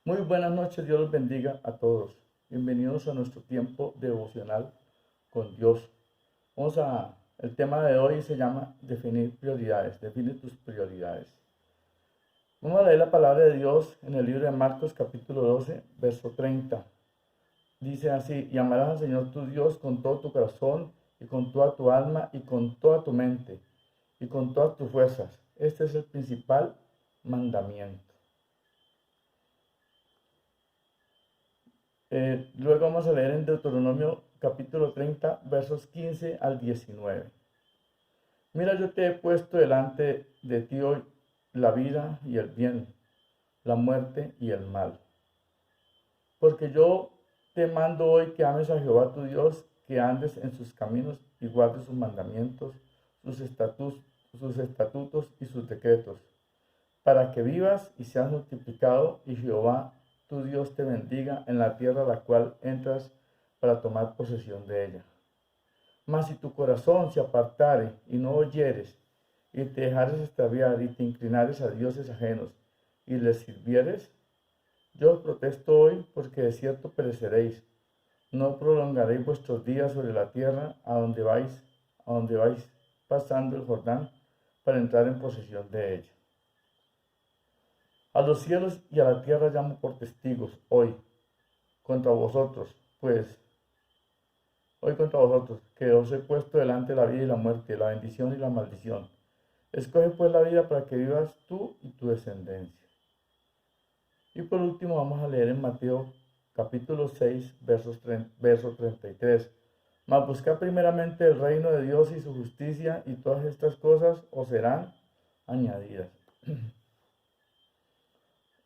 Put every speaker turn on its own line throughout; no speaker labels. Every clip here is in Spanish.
Muy buenas noches, Dios los bendiga a todos. Bienvenidos a nuestro tiempo devocional con Dios. El tema de hoy se llama definir prioridades, define tus prioridades. Vamos a leer la palabra de Dios en el libro de Marcos capítulo 12, verso 30. Dice así: y amarás al Señor tu Dios con todo tu corazón y con toda tu alma y con toda tu mente y con todas tus fuerzas. Este es el principal mandamiento. Luego vamos a leer en Deuteronomio capítulo 30, versos 15 al 19. Mira, yo te he puesto delante de ti hoy la vida y el bien, la muerte y el mal. Porque yo te mando hoy que ames a Jehová tu Dios, que andes en sus caminos y guardes sus mandamientos, sus estatutos y sus decretos, para que vivas y seas multiplicado, y Jehová tu Dios te bendiga en la tierra a la cual entras para tomar posesión de ella. Mas si tu corazón se apartare y no oyeres, y te dejares extraviar y te inclinares a dioses ajenos y les sirvieres, yo os protesto hoy, porque de cierto pereceréis. No prolongaréis vuestros días sobre la tierra a donde vais pasando el Jordán para entrar en posesión de ella. A los cielos y a la tierra llamo por testigos hoy contra vosotros, que os he puesto delante la vida y la muerte, la bendición y la maldición. Escoge pues la vida para que vivas tú y tu descendencia. Y por último vamos a leer en Mateo capítulo 6, verso 33. Mas buscad primeramente el reino de Dios y su justicia, y todas estas cosas os serán añadidas.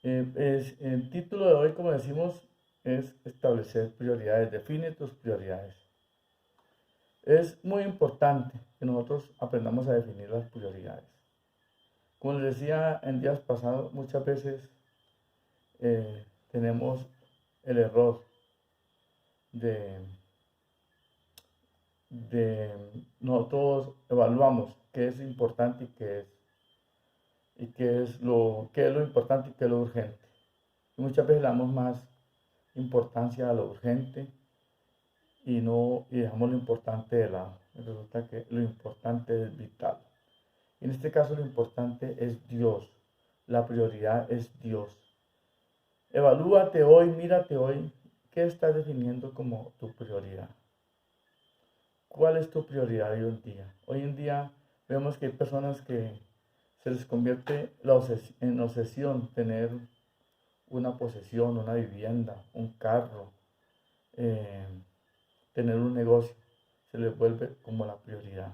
El título de hoy, como decimos, es establecer prioridades. Define tus prioridades. Es muy importante que nosotros aprendamos a definir las prioridades. Como les decía en días pasados, muchas veces tenemos el error de, de nosotros evaluamos qué es importante y qué es lo importante y qué es lo urgente. Y muchas veces le damos más importancia a lo urgente y dejamos lo importante de lado. Y resulta que lo importante es vital. En este caso lo importante es Dios. La prioridad es Dios. Evalúate hoy, mírate hoy, ¿qué estás definiendo como tu prioridad? ¿Cuál es tu prioridad hoy en día? Hoy en día vemos que hay personas que se les convierte en obsesión tener una posesión, una vivienda, un carro, eh, tener un negocio. Se les vuelve como la prioridad.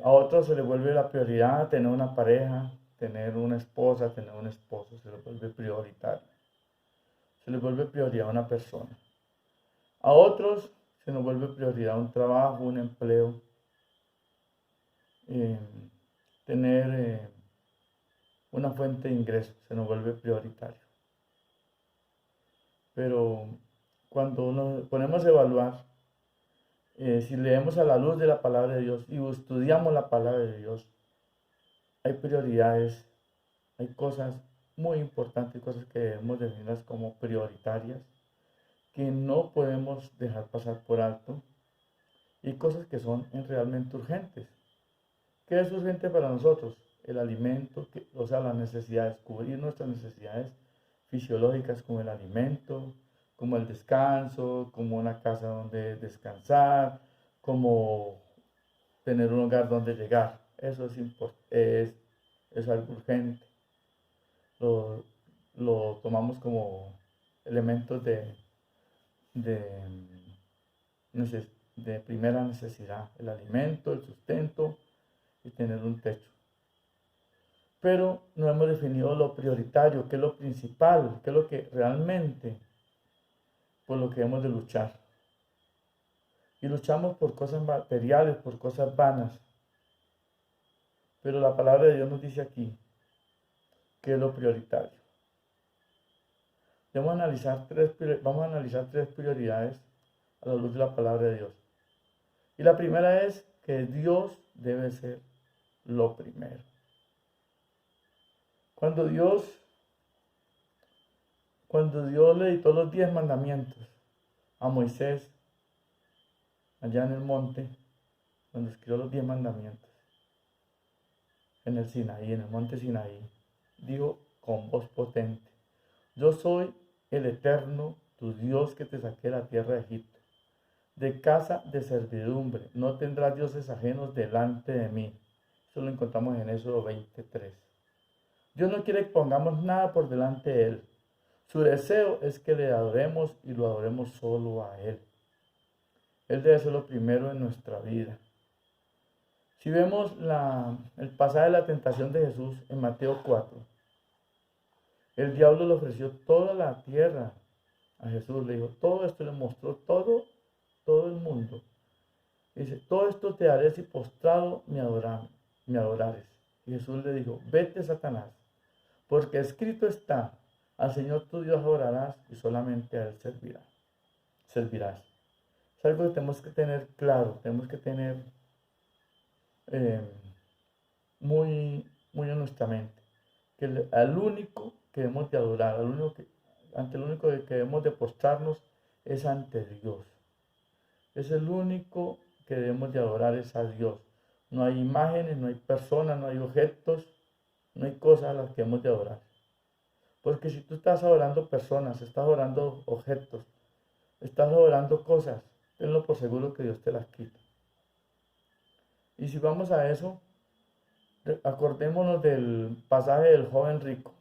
A otros se les vuelve la prioridad tener una pareja, tener una esposa, tener un esposo. Se les vuelve prioritario. Se les vuelve prioridad una persona. A otros se nos vuelve prioridad un trabajo, un empleo, eh, tener una fuente de ingresos, se nos vuelve prioritario. Pero cuando nos ponemos a evaluar, si leemos a la luz de la palabra de Dios y estudiamos la palabra de Dios, hay prioridades, hay cosas muy importantes, cosas que debemos definirlas como prioritarias, que no podemos dejar pasar por alto, y cosas que son realmente urgentes. ¿Qué es urgente para nosotros? El alimento, o sea, las necesidades, cubrir nuestras necesidades fisiológicas como el alimento, como el descanso, como una casa donde descansar, como tener un hogar donde llegar. Eso es algo urgente. Lo, lo tomamos como elementos de, de primera necesidad, el alimento, el sustento y tener un techo. Pero no hemos definido lo prioritario, qué es lo principal, qué es lo que realmente por lo que hemos de luchar. Y luchamos por cosas materiales, por cosas vanas. Pero la palabra de Dios nos dice aquí qué es lo prioritario. Vamos a analizar tres prioridades a la luz de la palabra de Dios. Y la primera es que Dios debe ser lo primero. Cuando Dios cuando Dios le dictó los 10 mandamientos a Moisés, allá en el monte, cuando escribió los 10 mandamientos, en el Sinaí, en el monte Sinaí, dijo con voz potente: yo soy el Eterno, tu Dios, que te saqué de la tierra de Egipto, de casa de servidumbre. No tendrás dioses ajenos delante de mí. Eso lo encontramos en Éxodo 23. Dios no quiere que pongamos nada por delante de Él. Su deseo es que le adoremos y lo adoremos solo a Él. Él debe ser lo primero en nuestra vida. Si vemos el pasaje de la tentación de Jesús en Mateo 4, el diablo le ofreció toda la tierra a Jesús. Le dijo, todo esto le mostró todo el mundo. Dice, todo esto te haré si postrado me adorares. Y Jesús le dijo, vete, Satanás, porque escrito está, al Señor tu Dios adorarás y solamente a Él servirás. Es algo que tenemos que tener claro, tenemos que tener muy en nuestra mente, que al único que debemos de adorar, ante el único que debemos de postrarnos es ante Dios. Es el único que debemos de adorar, es a Dios. No hay imágenes, no hay personas, no hay objetos, no hay cosas a las que debemos de adorar. Porque si tú estás adorando personas, estás adorando objetos, estás adorando cosas, tenlo por seguro que Dios te las quita. Y si vamos a eso, acordémonos del pasaje del joven rico.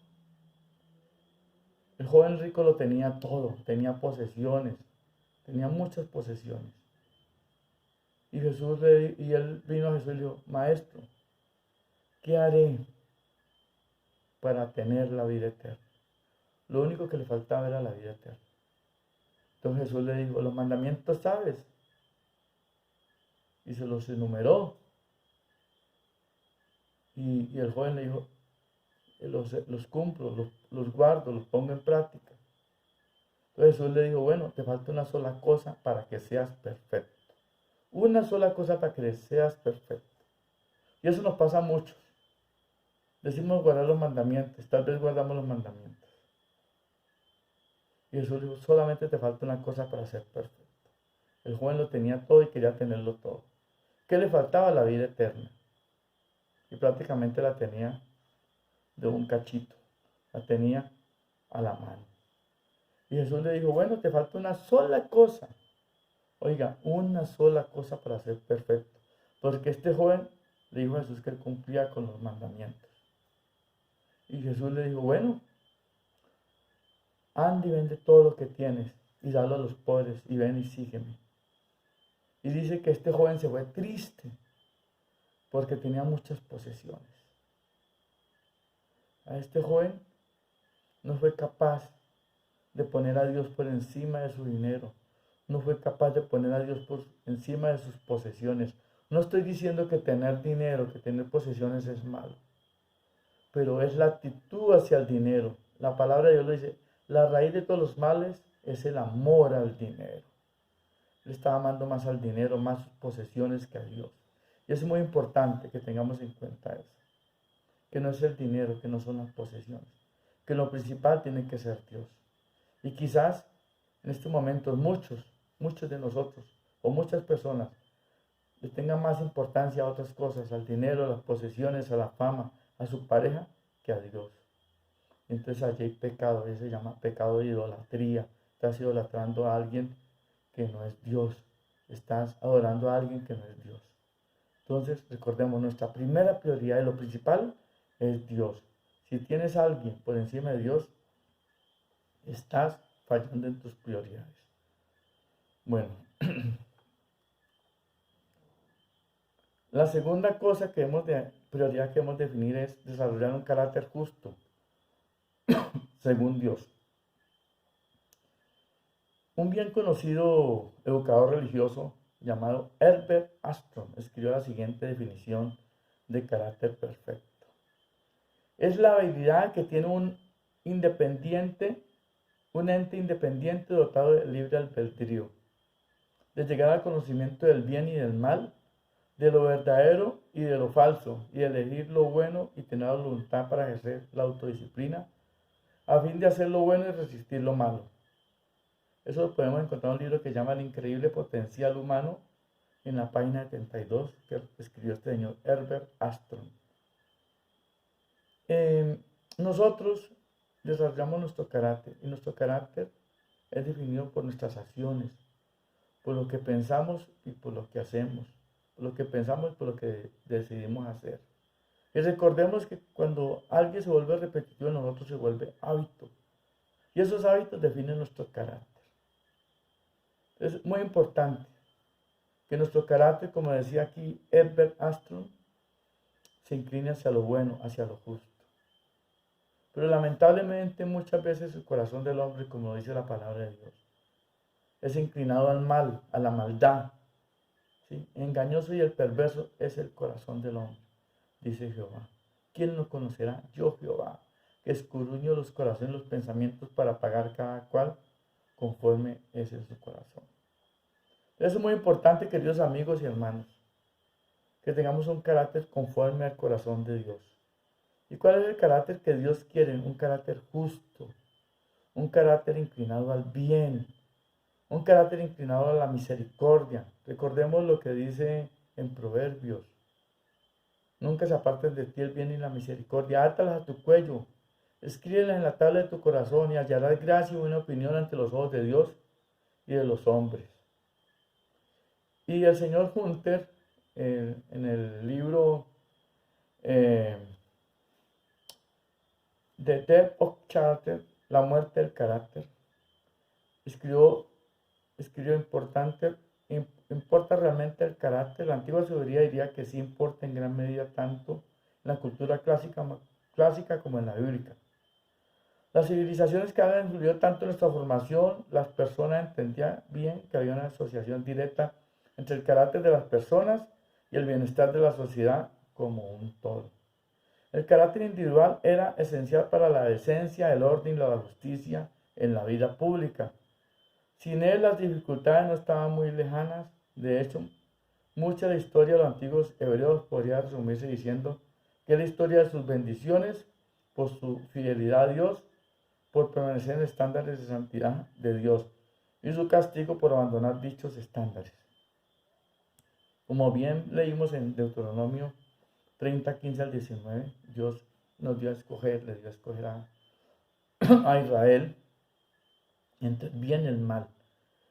El joven rico lo tenía todo, tenía posesiones, tenía muchas posesiones. Y él vino a Jesús y le dijo, maestro, ¿qué haré para tener la vida eterna? Lo único que le faltaba era la vida eterna. Entonces Jesús le dijo, los mandamientos sabes. Y se los enumeró. Y el joven le dijo, los cumplo, los guardo, los pongo en práctica. Entonces Jesús le dijo, bueno, te falta una sola cosa para que seas perfecto. Una sola cosa para que seas perfecto. Y eso nos pasa a muchos. Decimos guardar los mandamientos, tal vez guardamos los mandamientos. Y Jesús dijo, solamente te falta una cosa para ser perfecto. El joven lo tenía todo y quería tenerlo todo. ¿Qué le faltaba? La vida eterna. Y prácticamente la tenía de un cachito. La tenía a la mano. Y Jesús le dijo, bueno, te falta una sola cosa. Oiga, una sola cosa para ser perfecto. Porque este joven le dijo a Jesús que él cumplía con los mandamientos. Y Jesús le dijo, bueno, anda y vende todo lo que tienes y dalo a los pobres y ven y sígueme. Y dice que este joven se fue triste porque tenía muchas posesiones. A este joven no fue capaz de poner a Dios por encima de su dinero. No fue capaz de poner a Dios por encima de sus posesiones. No estoy diciendo que tener dinero, que tener posesiones es malo, pero es la actitud hacia el dinero. La palabra de Dios lo dice, la raíz de todos los males es el amor al dinero. Él estaba amando más al dinero, más sus posesiones que a Dios. Y es muy importante que tengamos en cuenta eso. Que no es el dinero, que no son las posesiones. Que lo principal tiene que ser Dios. Y quizás en este momento muchos de nosotros o muchas personas le tengan más importancia a otras cosas, al dinero, a las posesiones, a la fama, a su pareja, que a Dios. Entonces allí hay pecado, eso se llama pecado de idolatría. Estás idolatrando a alguien que no es Dios. Estás adorando a alguien que no es Dios. Entonces recordemos, nuestra primera prioridad y lo principal es Dios. Si tienes a alguien por encima de Dios, estás fallando en tus prioridades. Bueno, la segunda prioridad que debemos definir es desarrollar un carácter justo, según Dios. Un bien conocido educador religioso llamado Herbert Aston escribió la siguiente definición de carácter perfecto. Es la habilidad que tiene un ente independiente dotado de libre albedrío, de llegar al conocimiento del bien y del mal, de lo verdadero y de lo falso, y de elegir lo bueno y tener la voluntad para ejercer la autodisciplina, a fin de hacer lo bueno y resistir lo malo. Eso lo podemos encontrar en un libro que se llama El increíble potencial humano, en la página 72, que escribió este señor Herbert Armstrong. Nosotros desarrollamos nuestro carácter, y nuestro carácter es definido por nuestras acciones, por lo que pensamos y por lo que hacemos, por lo que pensamos y por lo que decidimos hacer. Y recordemos que cuando alguien se vuelve repetitivo en nosotros, se vuelve hábito, y esos hábitos definen nuestro carácter. Es muy importante que nuestro carácter, como decía aquí Herbert Armstrong, se incline hacia lo bueno, hacia lo justo. Pero lamentablemente muchas veces el corazón del hombre, como dice la palabra de Dios, es inclinado al mal, a la maldad. ¿Sí? Engañoso y el perverso es el corazón del hombre, dice Jehová. ¿Quién lo conocerá? Yo, Jehová, que escudriño los corazones y los pensamientos para pagar cada cual conforme es en su corazón. Eso es muy importante, queridos amigos y hermanos, que tengamos un carácter conforme al corazón de Dios. ¿Y cuál es el carácter que Dios quiere? Un carácter justo, un carácter inclinado al bien, un carácter inclinado a la misericordia. Recordemos lo que dice en Proverbios. Nunca se aparten de ti el bien y la misericordia. Átalas a tu cuello, escríbelas en la tabla de tu corazón y hallarás gracia y buena opinión ante los ojos de Dios y de los hombres. Y el señor Hunter, en el libro The Death of Character, la muerte del carácter, escribió ¿importa realmente el carácter? La antigua sabiduría diría que sí importa en gran medida tanto en la cultura clásica como en la bíblica. Las civilizaciones que han influido tanto en nuestra formación, las personas entendían bien que había una asociación directa entre el carácter de las personas y el bienestar de la sociedad como un todo. El carácter individual era esencial para la decencia, el orden y la justicia en la vida pública. Sin él las dificultades no estaban muy lejanas. De hecho, mucha de la historia de los antiguos hebreos podría resumirse diciendo que es la historia de sus bendiciones por su fidelidad a Dios, por permanecer en estándares de santidad de Dios, y su castigo por abandonar dichos estándares. Como bien leímos en Deuteronomio 30, 15 al 19, Dios nos dio a escoger, le dio a escoger a Israel entre el bien y el mal,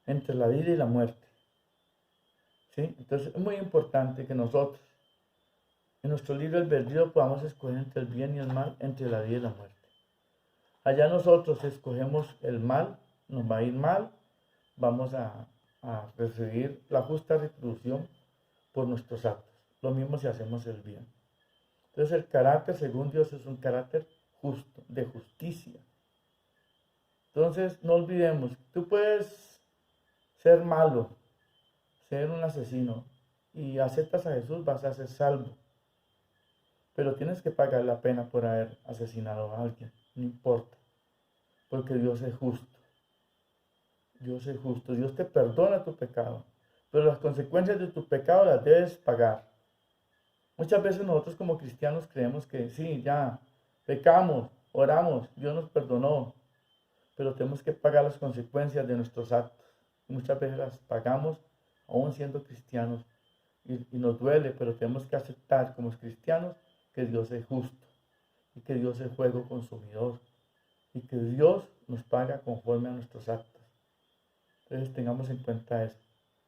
entre la vida y la muerte. ¿Sí? Entonces es muy importante que nosotros, en nuestro libre albedrío, podamos escoger entre el bien y el mal, entre la vida y la muerte. Allá nosotros escogemos el mal, nos va a ir mal, vamos a recibir la justa retribución por nuestros actos. Lo mismo si hacemos el bien. Entonces el carácter, según Dios, es un carácter justo, de justicia. Entonces no olvidemos, tú puedes ser malo, ser un asesino, y aceptas a Jesús, vas a ser salvo. Pero tienes que pagar la pena por haber asesinado a alguien, no importa, porque Dios es justo. Dios es justo, Dios te perdona tu pecado, pero las consecuencias de tu pecado las debes pagar. Muchas veces nosotros como cristianos creemos que sí, ya, pecamos, oramos, Dios nos perdonó, pero tenemos que pagar las consecuencias de nuestros actos. Muchas veces las pagamos aún siendo cristianos y nos duele, pero tenemos que aceptar como cristianos que Dios es justo y que Dios es fuego consumidor y que Dios nos paga conforme a nuestros actos. Entonces tengamos en cuenta eso.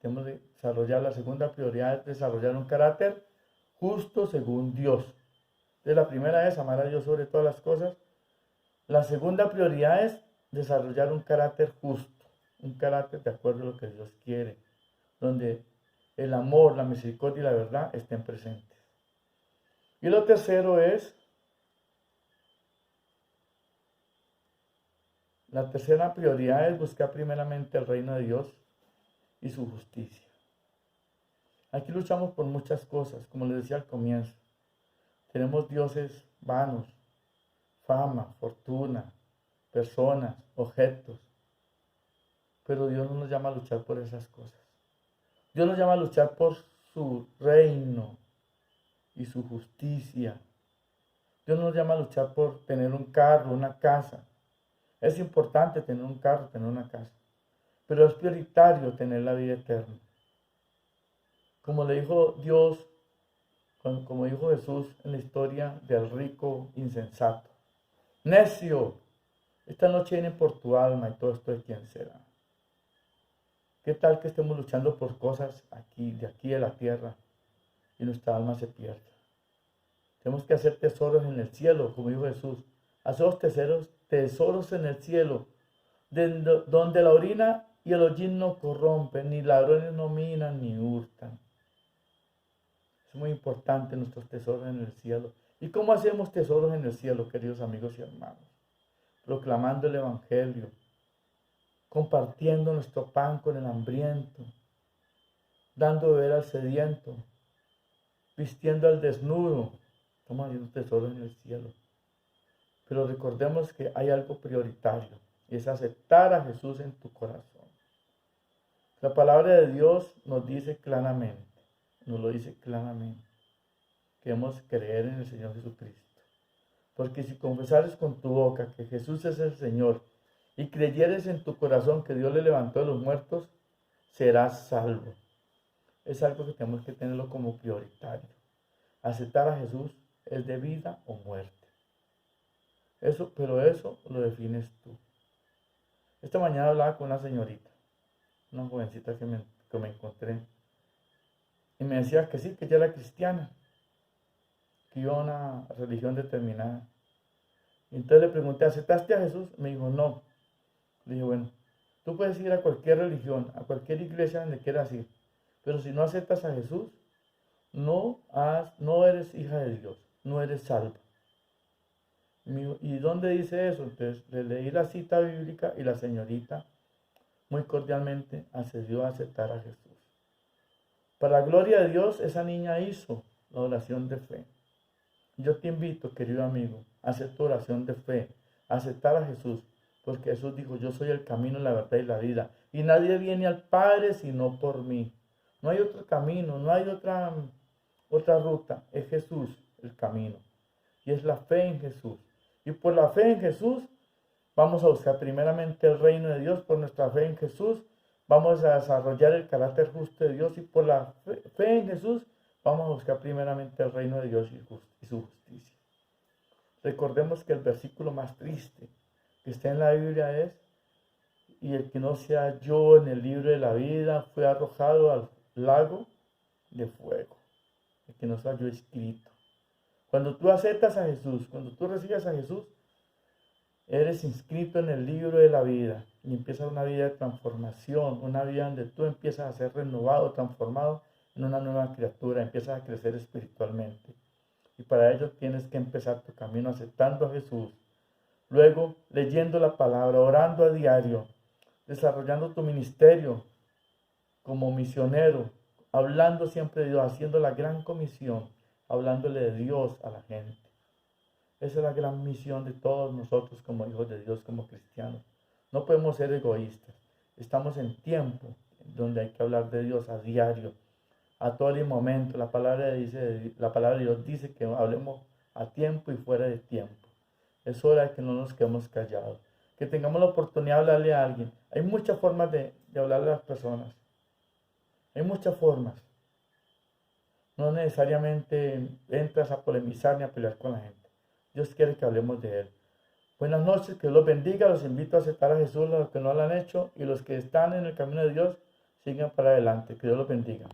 Tenemos que desarrollar, la segunda prioridad es desarrollar un carácter justo según Dios. Entonces la primera es amar a Dios sobre todas las cosas. La segunda prioridad es desarrollar un carácter justo, un carácter de acuerdo a lo que Dios quiere, donde el amor, la misericordia y la verdad estén presentes. Y lo tercero es, la tercera prioridad es buscar primeramente el reino de Dios y su justicia. Aquí luchamos por muchas cosas, como les decía al comienzo. Tenemos dioses vanos, fama, fortuna, personas, objetos. Pero Dios no nos llama a luchar por esas cosas. Dios nos llama a luchar por su reino y su justicia. Dios nos llama a luchar por tener un carro, una casa. Es importante tener un carro, tener una casa, pero es prioritario tener la vida eterna. Como le dijo Dios, como dijo Jesús en la historia del rico insensato. Necio, esta noche viene por tu alma y todo esto de quién será. ¿Qué tal que estemos luchando por cosas de aquí de la tierra y nuestra alma se pierda? Tenemos que hacer tesoros en el cielo, como dijo Jesús. Hacemos tesoros en el cielo, donde la orina y el hollín no corrompen, ni ladrones no minan, ni hurtan. Es muy importante nuestros tesoros en el cielo. ¿Y cómo hacemos tesoros en el cielo, queridos amigos y hermanos? Proclamando el Evangelio, compartiendo nuestro pan con el hambriento, dando beber al sediento, vistiendo al desnudo. Estamos haciendo tesoros en el cielo. Pero recordemos que hay algo prioritario, y es aceptar a Jesús en tu corazón. La palabra de Dios nos dice claramente, que debemos creer en el Señor Jesucristo. Porque si confesares con tu boca que Jesús es el Señor y creyeres en tu corazón que Dios le levantó de los muertos, serás salvo. Es algo que tenemos que tenerlo como prioritario. Aceptar a Jesús es de vida o muerte. Pero eso lo defines tú. Esta mañana hablaba con una señorita, una jovencita que me encontré, y me decía que sí, que ella era cristiana, que iba a una religión determinada. Y entonces le pregunté, ¿aceptaste a Jesús? Me dijo, no. Le dije, bueno, tú puedes ir a cualquier religión, a cualquier iglesia donde quieras ir, pero si no aceptas a Jesús, no eres hija de Dios, no eres salva. ¿Y dónde dice eso? Entonces le leí la cita bíblica y la señorita muy cordialmente accedió a aceptar a Jesús. Para la gloria de Dios, esa niña hizo la oración de fe. Yo te invito, querido amigo, a hacer tu oración de fe, a aceptar a Jesús, porque Jesús dijo, yo soy el camino, la verdad y la vida, y nadie viene al Padre sino por mí. No hay otro camino, no hay otra ruta, es Jesús el camino, y es la fe en Jesús. Y por la fe en Jesús, vamos a buscar primeramente el reino de Dios. Por nuestra fe en Jesús, vamos a desarrollar el carácter justo de Dios. Y por la fe en Jesús, vamos a buscar primeramente el reino de Dios y su justicia. Recordemos que el versículo más triste que está en la Biblia es, y el que no se halló en el libro de la vida fue arrojado al lago de fuego. El que no se halló escrito. Cuando tú aceptas a Jesús, cuando tú recibes a Jesús, eres inscrito en el libro de la vida y empieza una vida de transformación, una vida donde tú empiezas a ser renovado, transformado en una nueva criatura, empiezas a crecer espiritualmente. Y para ello tienes que empezar tu camino aceptando a Jesús, luego leyendo la palabra, orando a diario, desarrollando tu ministerio como misionero, hablando siempre de Dios, haciendo la gran comisión, hablándole de Dios a la gente. Esa es la gran misión de todos nosotros como hijos de Dios, como cristianos. No podemos ser egoístas. Estamos en tiempo donde hay que hablar de Dios a diario, a todo el momento. La palabra de Dios dice que hablemos a tiempo y fuera de tiempo. Es hora de que no nos quedemos callados, que tengamos la oportunidad de hablarle a alguien. Hay muchas formas de hablarle a las personas. Hay muchas formas. No necesariamente entras a polemizar ni a pelear con la gente. Dios quiere que hablemos de Él. Buenas noches, que Dios los bendiga. Los invito a aceptar a Jesús, los que no lo han hecho, y los que están en el camino de Dios, sigan para adelante. Que Dios los bendiga.